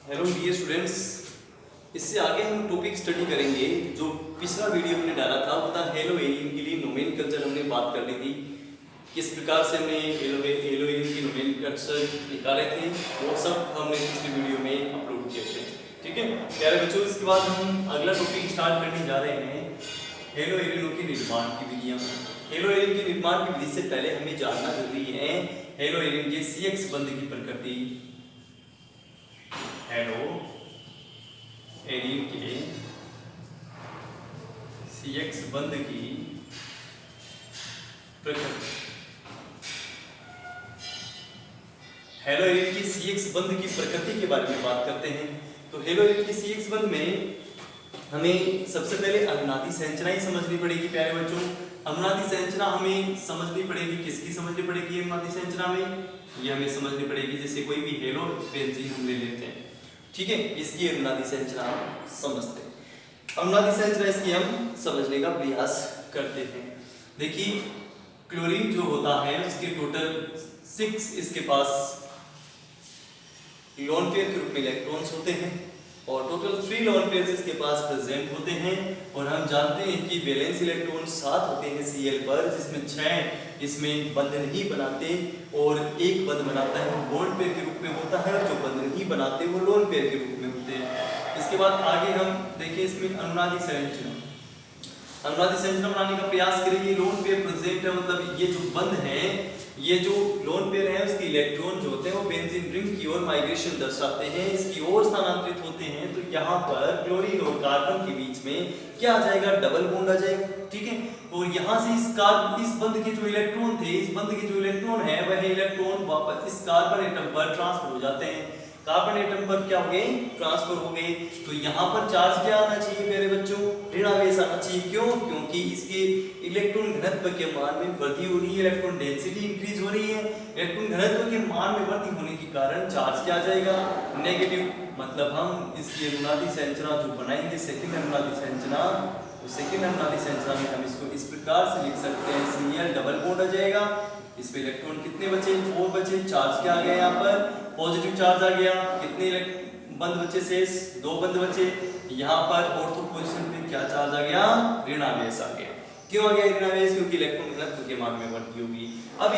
Hello dear students, इससे आगे हम टॉपिक स्टडी करेंगे। जो पिछला वीडियो हमने डाला था वो था हेलो एलियन के लिए नोमेनक्लेचर हमने बात कर ली थी। किस प्रकार से हमने हेलो एलियन की नोमेनक्लेचर निकाले थे वो सब हमने पिछले वीडियो में अपलोड किए थे। ठीक है प्यारे बच्चों, इसके बाद हम अगला टॉपिक स्टार्ट करने जा रहे हैं हेलो एलियनों के निर्माण की विधियाँ। हेलो एलियन के निर्माण की विधि से पहले हमें जानना जरूरी है हेलो एलियन के CX बंध की प्रकृति। हेलो एलियन के CX बंध की प्रकृति। हेलो एलियन की CX बंध की प्रकृति के बारे में बात करते हैं। तो हेलो एलियन की CX बंध में हमें सबसे पहले अनुनादी संरचना ही समझनी पड़ेगी। प्यारे बच्चों, अनुनादी संरचना हमें समझनी पड़ेगी। किसकी समझनी पड़ेगी अनुनादी संरचना में? ये हमें समझनी पड़ेगी जैसे कोई भी हेलो बेंजीन हम ले लेते हैं। ठीक है, इसकी अनुनादी संरचना हम समझते हैं। अनुनादी संरचना इसकी हम समझने का प्रयास करते हैं। देखिए क्लोरीन जो होता है उसके टोटल 6 इसके पास लोन पेयर के रूप में इलेक्ट्रॉन्स होते हैं और टोटल 3 लोन पेयर्स इसके पास प्रेजेंट होते हैं। और हम जानते हैं कि वैलेंस इलेक्ट्रॉन 7 होते हैं Cl पर, जिसमें 6 इसमें बंध नहीं बनाते और एक बंध बनाता है वो बॉन्ड पेयर के रूप में होता है, और जो बंध नहीं बनाते वो लोन पेयर के रूप में होते हैं। इसके बाद आगे हम देखें इसमें अनुनादी संरचना। अनुनादी संरचना बनाने का प्रयास करें। ये लोन पेयर प्रेजेंट है, मतलब ये जो बंध है, ये जो लोन पेयर है उसके इलेक्ट्रॉन जो होते हैं वो बेंजीन रिंग की ओर माइग्रेशन दर्शाते हैं, इसकी ओर स्थानांतरित होते हैं। तो यहाँ पर क्लोरीन और कार्बन के बीच में क्या आ जाएगा? डबल बॉन्ड आ जाएगा। ठीक है, और यहाँ से इस बंध के जो इलेक्ट्रॉन थे, इस बंध के जो इलेक्ट्रॉन है वह इलेक्ट्रॉन वापस इस कार्बन एटम पर ट्रांसफर हो जाते हैं। कार्बन एटम पर क्या हो गए? ट्रांसफर हो गए। तो यहाँ पर चार्ज क्या आना चाहिए मेरे बच्चों? ऋणावेश आना चाहिए। क्यों? क्योंकि इसके इलेक्ट्रॉन घनत्व के मान में वृद्धि हो रही है, इलेक्ट्रॉन डेंसिटी इंक्रीज हो रही है। इलेक्ट्रॉन घनत्व के मान में वृद्धि होने के कारण चार्ज क्या आ जाएगा? नेगेटिव। मतलब हम इसकी अनुनादी संरचना जो बनाएंगे सेकंड अनुनादी संरचना, तो सेकंड अनुनादी संरचना में हम इसको इस प्रकार से लिख सकते हैं Cl डबल बॉन्ड आ जाएगा। इस पे इलेक्ट्रॉन कितने बचे? 4 बचे। चार्ज क्या आ गया? यहाँ पर पॉजिटिव चार्ज आ गया। कितने बंध बचे? शेष 2 बंध बचे। यहाँ पर ऑर्थो पोजीशन पे क्या चार्ज आ गया? ऋणावेश आ गया। क्यों आ गया ऋणावेश? क्योंकि इलेक्ट्रॉन घनत्व के मान में वृद्धि होगी। अब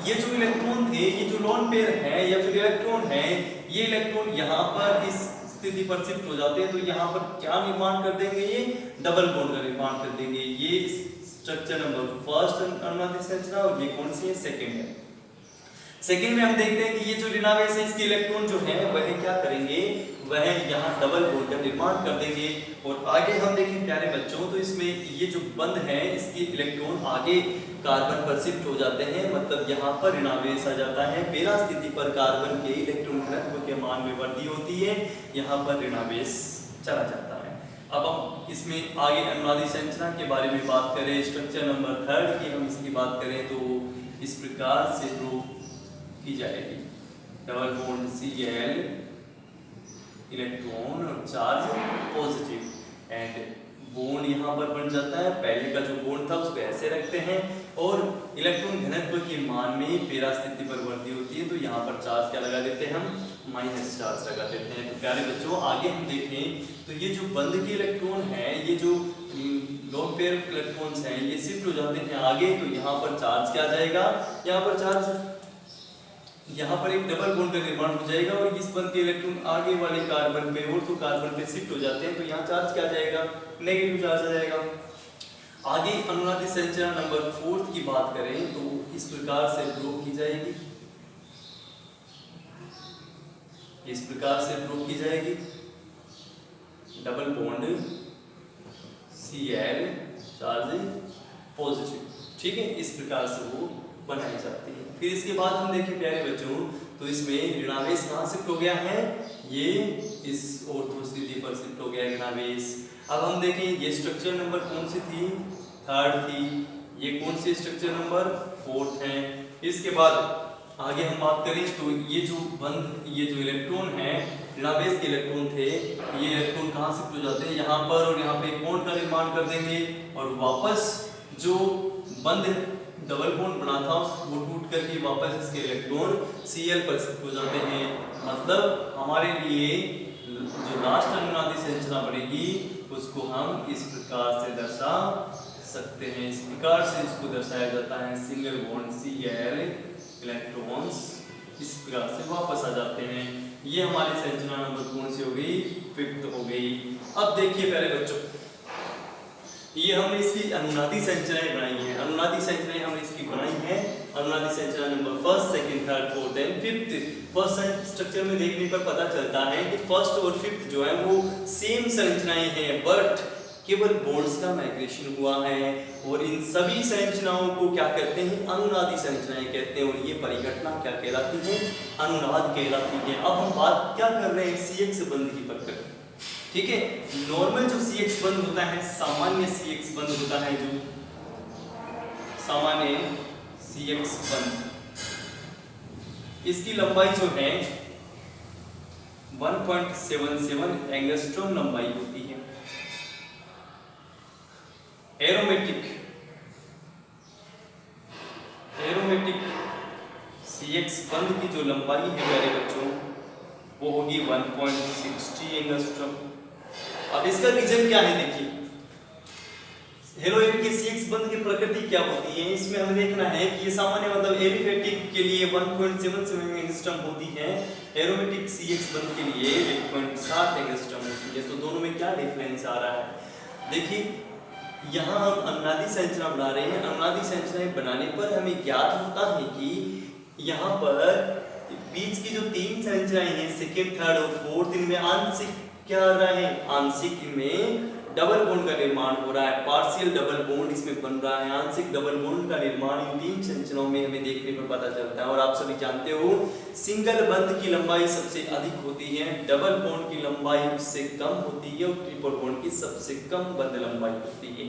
ये जो इलेक्ट्रॉन थे, ये जो लोन पेयर है या फिर इलेक्ट्रॉन है, ये इलेक्ट्रॉन यहाँ पर इस स्थिति पर शिफ्ट हो जाते हैं। तो यहाँ पर क्या निर्माण कर देंगे? ये डबल बॉन्ड का निर्माण कर देंगे। ये स्ट्रक्चर नंबर फर्स्ट अनुनादी संरचना, और ये कौन सी है? सेकंड है। सेकंड में हम देखते हैं कि ये जो ऋणावेश है इसके इलेक्ट्रॉन जो है वह क्या करेंगे? वह यहाँ डबल बॉन्ड का निर्माण कर देंगे। और आगे हम देखें प्यारे बच्चों, तो इसमें ये जो बंध है इसके इलेक्ट्रॉन आगे कार्बन पर शिफ्ट हो जाते हैं, मतलब यहाँ पर ऋणावेश आ जाता है। पहला स्थिति पर कार्बन के इलेक्ट्रॉन घनत्व के मान में वृद्धि होती है, यहाँ पर ऋणावेश चला जाता है। अब हम इसमें आगे अनुनादी संरचना के बारे में बात करें, स्ट्रक्चर नंबर 3 की हम इसकी बात करें तो इस प्रकार से प्रूव की जाएगी। डबल बॉन्ड Cl, इलेक्ट्रॉन और चार्ज पॉजिटिव, एंड बॉन्ड यहाँ पर बन जाता है। पहले का जो बॉन्ड था उसको ऐसे रखते हैं और इलेक्ट्रॉन घनत्व के मान में पहला स्थिति पर वृद्धि होती है, तो यहाँ पर चार्ज क्या लगा देते हैं? हम माइनस चार्ज लगा देते हैं। तो प्यारे बच्चों आगे हम देखें तो ये जो बंध के इलेक्ट्रॉन है, ये जो लोन पेयर इलेक्ट्रॉन्स हैं, ये शिफ्ट हो जाते हैं आगे। तो यहाँ पर चार्ज क्या आ जाएगा? यहाँ पर चार्ज, यहाँ पर एक डबल बॉन्ड का निर्माण हो जाएगा और इस बंध के इलेक्ट्रॉन आगे वाले कार्बन पे और तो कार्बन पे शिफ्ट हो जाते हैं। तो यहाँ चार्ज क्या आ जाएगा? नेगेटिव चार्ज आ जाएगा। आगे अनुनादी संरचना नंबर 4 की बात करें तो इस प्रकार से प्रूव की जाएगी। इस प्रकार से प्रूव की जाएगी। Double bond Cl, charge positive. ठीक है, इस प्रकार से वो बनाई जाती है। फिर इसके बाद हम देखें प्यारे बच्चों, तो इसमें ऋणावेश कहाँ शिफ्ट हो गया है? ये इस ऑर्थो स्थिति पर शिफ्ट हो गया ऋणावेश। अब हम देखें ये स्ट्रक्चर नंबर कौन सी थी? 3rd थी। ये कौन सी स्ट्रक्चर नंबर? 4th है। इसके बाद आगे हम बात करें तो ये जो बंध, ये जो इलेक्ट्रॉन है, ऋणावेश के इलेक्ट्रॉन थे, ये इलेक्ट्रॉन कहाँ शिफ्ट हो जाते हैं? यहाँ पर, और यहाँ पे एक बॉन्ड का निर्माण कर देंगे और वापस जो बंध डबल बॉन्ड बना था वो टूट करके वापस इसके इलेक्ट्रॉन Cl पर शिफ्ट हो जाते हैं। मतलब हमारे लिए जो लास्ट अनुनादी संरचना बनेगी उसको हम इस प्रकार से दर्शा सकते हैं। इस प्रकार से इसको दर्शाया जाता है सिंगल बॉन्ड Cl इलेक्ट्रॉन्स इस प्रकार से वापस आ जाते हैं। ये हमारी संरचना नंबर कौन सी हो गई? 5th हो गई। अब देखिए प्यारे बच्चों, ये हमने इसकी अनुनादी संरचनाएं बनाई हैं। अनुनादी संरचनाएं हमने इसकी बनाई हैं। अनुनादी संरचना number 1st, 2nd, 3rd, 4th and 5th। First structure में देखने पर पता चलता है कि 1st और 5th जो है वो सेम संरचनाएं हैं, बट केवल बॉन्ड्स का माइग्रेशन हुआ है। और इन सभी संरचनाओं को क्या कहते हैं? अनुनादी संरचनाएं कहते हैं। और ये परिघटना क्या कहलाती है? अनुनाद कहलाती है। अब हम बात क्या कर रहे हैं? CX बंध की प्रकृति। ठीक है, नॉर्मल जो CX बंध होता है, सामान्य CX बंध होता है, जो सामान्य CX बंध, इसकी लंबाई जो है 1.77 एंगस्ट्रॉम लंबाई होती है। एरोमेटिक CX बंध की जो लंबाई है प्यारे बच्चों वो होगी 1.60 एंगस्ट्रॉम। अब इसका रीजन क्या है? देखिए, हेलोइड CX बंध की प्रकृति क्या होती है, इसमें हमें देखना है कि ये सामान्य मतलब एलिफेटिक के लिए 1.77 एंगस्ट्रॉम होती है, एरोमेटिक CX बंध के लिए 1.7 एंगस्ट्रॉम होती है। तो दोनों में क्या डिफरेंस आ रहा है? देखिए, यहाँ हम अनुनादी संरचना बना रहे हैं। अनुनादी संरचनाएं बनाने पर हमें ज्ञात होता है कि यहाँ पर बीच की जो 3 संरचनाएं हैं, 2nd, 3rd और 4th, इनमें आंशिक क्या आ रहा है? आंशिक में डबल बॉन्ड का निर्माण हो रहा है। पार्शियल डबल बॉन्ड इसमें बन रहा है। आंशिक डबल बॉन्ड का निर्माण इन 3 संरचनाओं में हमें देखने पर पता चलता है। और आप सभी जानते हो सिंगल बंध की लंबाई सबसे अधिक होती है, डबल बॉन्ड की लंबाई उससे कम होती है और ट्रिपल बॉन्ड की सबसे कम बंध लंबाई होती है।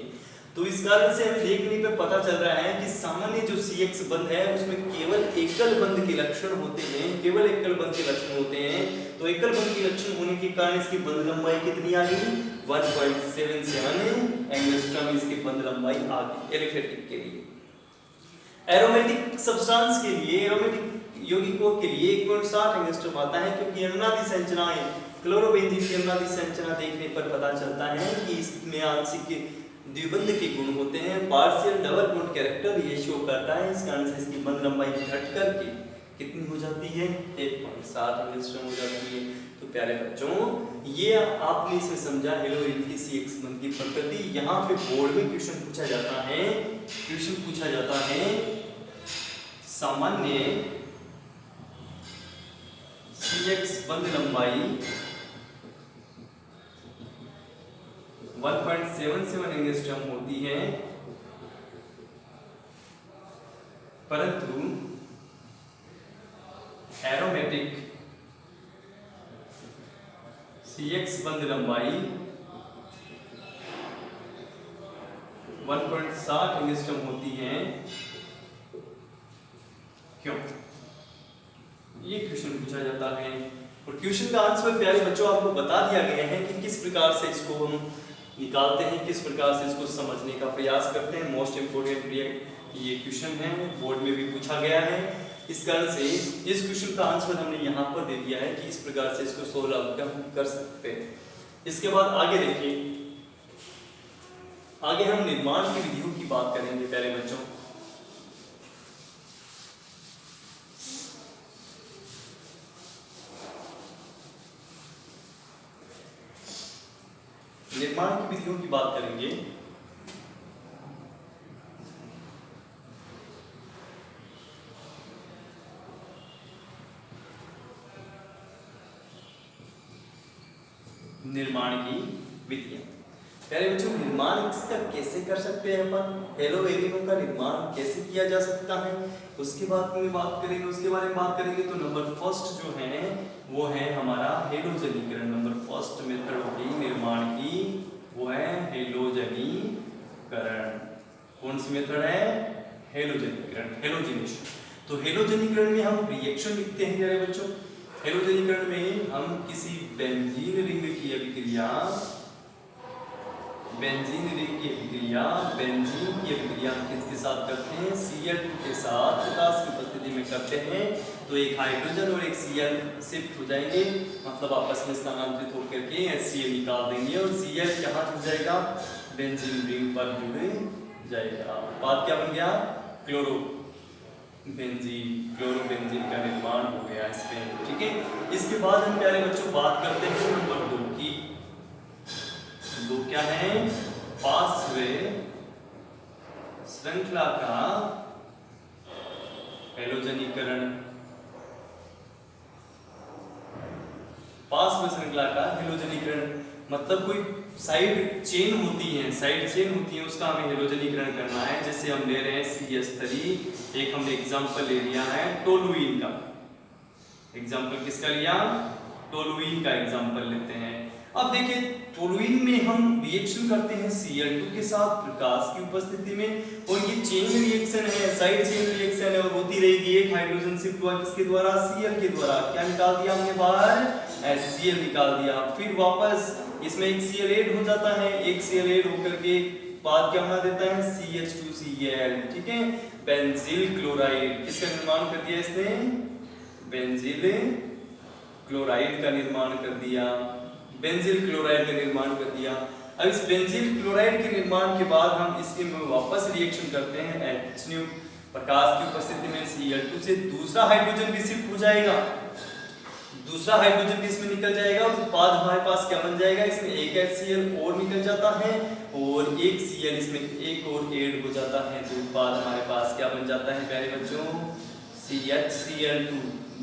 तो इस कारण से हमें देखने पे पता चल रहा है कि सामान्य जो CX बंध है उसमें केवल एकल बंध के लक्षण होते हैं, केवल एकल बंध के लक्षण होते हैं। तो एकल बंध के लक्षण होने के कारण इसकी बंध लंबाई कितनी आ गई? 1.77 एंगस्ट्रॉम इसकी बंध लंबाई आ गई एलिफेटिक के लिए। एरोमेटिक सब्सटेंस के लिए, एरोमेटिक यौगिकों के लिए 1.60 एंगस्ट्रॉम आता है, क्योंकि अनुनादी संरचनाएं क्लोरोबेंजीन की अनुनादी संरचना देखने पर पता चलता है कि इसमें आंशिक द्विबंध के गुण होते हैं। पार्शियल डबल बॉन्ड कैरेक्टर ये शो करता है। इस कारण से इसकी बंध लंबाई घट करके कितनी हो जाती है? 1.7 एंगस्ट्रॉम हो जाती है। तो प्यारे बच्चों, ये आपने इसे समझा हेलोइड की CX बंध की प्रकृति। यहाँ पे बोर्ड में क्वेश्चन पूछा जाता है सामान्य CX बंध लंबाई 1.77 एंगस्ट्रॉम होती है, परंतु एरोमेटिक CX बंध लंबाई 1.60 एंगस्ट्रॉम होती है। क्यों? ये क्वेश्चन पूछा जाता है। और क्वेश्चन का आंसर प्यारे बच्चों आपको बता दिया गया है कि किस प्रकार से इसको हम निकालते हैं, किस प्रकार से इसको समझने का प्रयास करते हैं। मोस्ट इंपोर्टेंट ये क्वेश्चन है, बोर्ड में भी पूछा गया है। इस कारण से इस क्वेश्चन का आंसर हमने यहाँ पर दे दिया है कि इस प्रकार से इसको सोल्व कर सकते हैं। इसके बाद आगे देखिए, आगे हम निर्माण की विधियों की बात करेंगे प्यारे बच्चों। निर्माण की विधियों की बात करेंगे। निर्माण की विधियां प्यारे बच्चों, निर्माण इसका कैसे कर सकते हैं अपन? हेलोवेरिनों का निर्माण कैसे किया जा सकता है उसके बारे में बात करेंगे। तो नंबर 1 जो है वो है हमारा हेलोजनीकरण। नंबर 1 मेथड होगी निर्माण की, वो है हेलोजनीकरण। कौन सी मेथड है? हेलोजनीकरण, हेलोजनेशन। तो हेलोजनीकरण में हम रिएक्शन लिखते हैं प्यारे बच्चों। हेलोजनीकरण में हम किसी बेंजीन रिंग की अभिक्रिया, बेंजीन की अभिक्रिया किसके साथ करते हैं? Cl2 के साथ पोटास की उपस्थिति में करते हैं। तो एक हाइड्रोजन और एक Cl शिफ्ट हो जाएंगे, मतलब आपस में स्थानांतरित होकर के HCl निकाल देंगे और Cl कहाँ जुड़ जाएगा, बेंजीन रिंग पर जुड़ जाएगा। बात क्या बन गया, क्लोरोबेंजीन का निर्माण हो गया इसमें, ठीक है। इसके बाद हम प्यारे बच्चों बात करते हैं नंबर 2 की। 2 क्या है, पांचवें श्रृंखला का हेलोजनीकरण। पांचवें श्रृंखला का हेलोजनीकरण मतलब कोई साइड चेन होती है, उसका हमें हेलोजनीकरण करना है। जैसे हम ले रहे हैं CH3, एक हमने एग्जांपल ले लिया है टोलुइन का। एग्जांपल किसका लिया, टोलुइन का एग्जांपल लेते हैं। अब देखिए टोलुइन में हम रिएक्शन करते हैं Cl2 के साथ प्रकाश की उपस्थिति में, और ये चेन रिएक्शन है, साइड चेन रिएक्शन है और होती रहेगी। एक हाइड्रोजन शिफ्ट हुआ किसके द्वारा, Cl के द्वारा। क्या निकाल दिया हमने बाहर, HCl निकाल दिया। फिर वापस इसमें एक Cl ऐड हो जाता है, एक Cl ऐड होकर के बाद क्या बना देता है, CH2Cl, ठीक है। बेंजील क्लोराइड किसका निर्माण कर दिया इसने, बेंजील क्लोराइड का निर्माण कर दिया, बेंजील क्लोराइड का निर्माण कर दिया। अब इस बेंजील क्लोराइड के निर्माण के बाद हम इसके में वापस रिएक्शन करते हैं HNO, प्रकाश की उपस्थिति में Cl2 से दूसरा हाइड्रोजन भी शिफ्ट हो जाएगा, दूसरा हाइड्रोजन भी इसमें निकल जाएगा और उत्पाद हमारे पास क्या बन जाएगा, इसमें एक HCl और निकल जाता है और एक Cl इसमें एक और ऐड हो जाता है, तो उत्पाद हमारे पास क्या बन जाता है प्यारे बच्चों, CHCl2,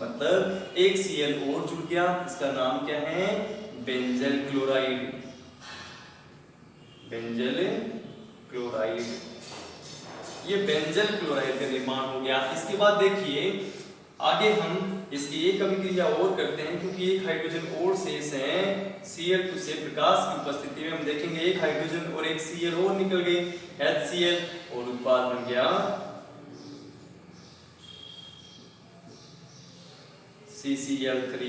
मतलब एक Cl और जुड़ गया, इसका नाम क्या है, बेंजल क्लोराइड। बेंजल क्लोराइड, ये बेंजल क्लोराइड का निर्माण हो गया। इसके बाद देखिए आगे हम इसकी एक अभिक्रिया और करते हैं, क्योंकि एक हाइड्रोजन और शेष है Cl2 से प्रकाश की उपस्थिति में। हम देखेंगे एक हाइड्रोजन और एक Cl और निकल गए HCl और उत्पाद बन गया CCl3,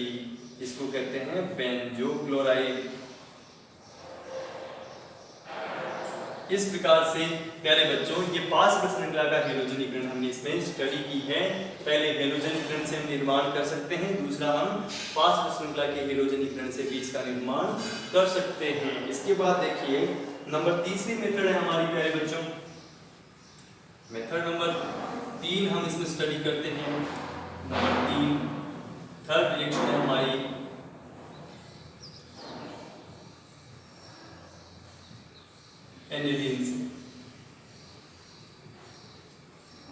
इसको कहते हैं बेंजो क्लोराइड। इस प्रकार से प्यारे बच्चों ये 5 श्रृंखला का हेलोजनीकरण हमने इसमें स्टडी की है। पहले हेलोजनीकरण से हम निर्माण कर सकते हैं, दूसरा हम 5 श्रृंखला के हेलोजनीकरण से भी इसका निर्माण कर सकते हैं। इसके बाद देखिए नंबर तीसरी मेथड है हमारी प्यारे बच्चों, मेथड नंबर 3 हम इसमें स्टडी करते हैं। नंबर 3 थर्ड रिएक्शन है हमारी एनिलीन से।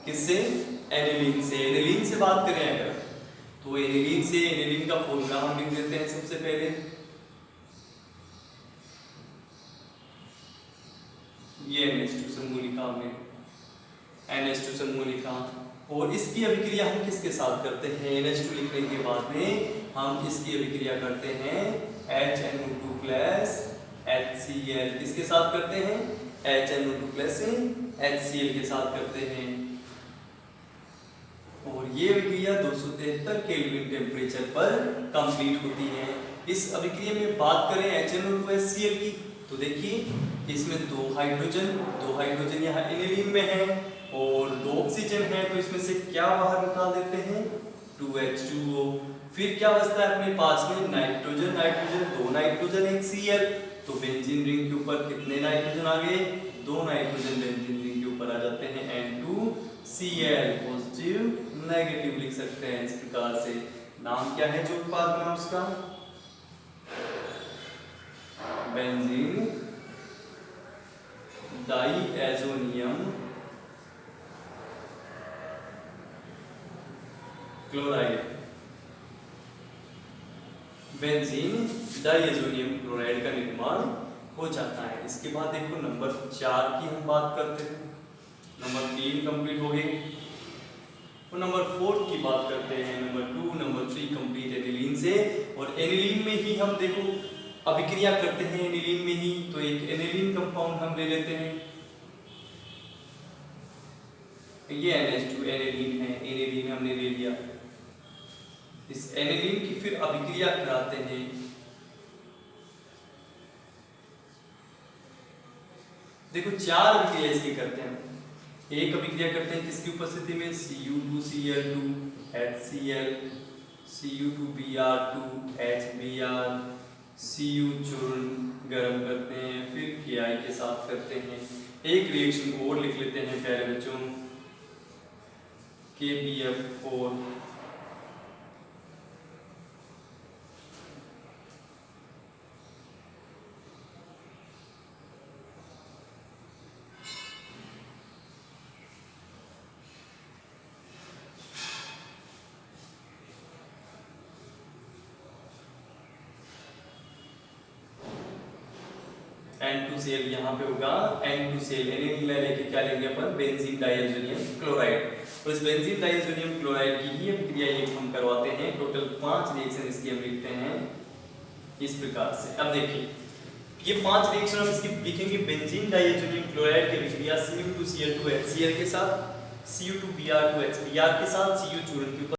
किससे, एनिलीन से। एनिलीन से बात करें अगर तो एनिलीन से एनिलीन का फॉर्मूला हम लिख देते हैं सबसे पहले, ये NH2 समूह लिखा हमने, NH2 समूह लिखा, और इसकी अभिक्रिया हम किसके साथ करते हैं, NH2 लिखने के बाद में हम इसकी अभिक्रिया करते हैं HNO2 प्लस HCl, किसके साथ करते हैं, HNO2 प्लस HCl के साथ करते हैं, और ये अभिक्रिया 273 केल्विन टेम्परेचर पर कंप्लीट होती है। इस अभिक्रिया में बात करें HNO2 HCl की, तो देखिए इसमें दो हाइड्रोजन यहाँ एनिलीन में है और 2 ऑक्सीजन है, तो इसमें से क्या बाहर निकाल देते हैं, 2H2O। फिर क्या बचता है अपने पास में, नाइट्रोजन, 2 नाइट्रोजन एक Cl, तो बेंजीन रिंग के ऊपर कितने नाइट्रोजन आ गए, 2 नाइट्रोजन बेंजीन रिंग के ऊपर आ जाते हैं, N2Cl, पॉजिटिव नेगेटिव लिख सकते हैं। इस प्रकार से नाम क्या है जो उत्पाद बना उसका, benzene diazonium chloride. Benzene diazonium chloride का निर्माण हो जाता है। इसके बाद देखो नंबर 4 की हम बात करते हैं। नंबर 3 कंप्लीट हो गई और नंबर 4 की बात करते हैं। नंबर 2 नंबर 3 कंप्लीट एनिलीन से, और एनिलीन में ही हम देखो अभिक्रिया करते हैं एनिलीन में ही, तो एक एनिलीन कंपाउंड हम ले लेते हैं, ये NH2 एनिलीन है, एनिलीन हमने ले लिया। इस एनिलीन की फिर अभिक्रिया कराते हैं, देखो 4 अभिक्रिया इसकी करते हैं। एक अभिक्रिया करते हैं किसकी उपस्थिति में, Cu2Cl2, HCl, Cu2Br2HBr, Cu चूर्ण गर्म करते हैं, फिर Ki के साथ करते हैं। एक रिएक्शन और लिख लेते हैं प्यारे बच्चों, KbF4 N2Cl यहाँ पे होगा N2Cl, लेके क्या लेंगे अपन, बेंजीन डाइएज़ोनियम क्लोराइड। तो इस बेंजीन डाइएज़ोनियम क्लोराइड की ही अभिक्रिया एक हम करवाते हैं। टोटल 5 रिएक्शन इसकी हम लिखते हैं इस प्रकार से। अब देखिए ये 5 रिएक्शन हम इसकी लिखेंगे। बेंजीन डाइएज़ोनियम क्लोराइड की अभिक्रिया Cu2Cl2HCl के साथ, Cu2Br2HBr के साथ, Cu चूर्ण के ऊपर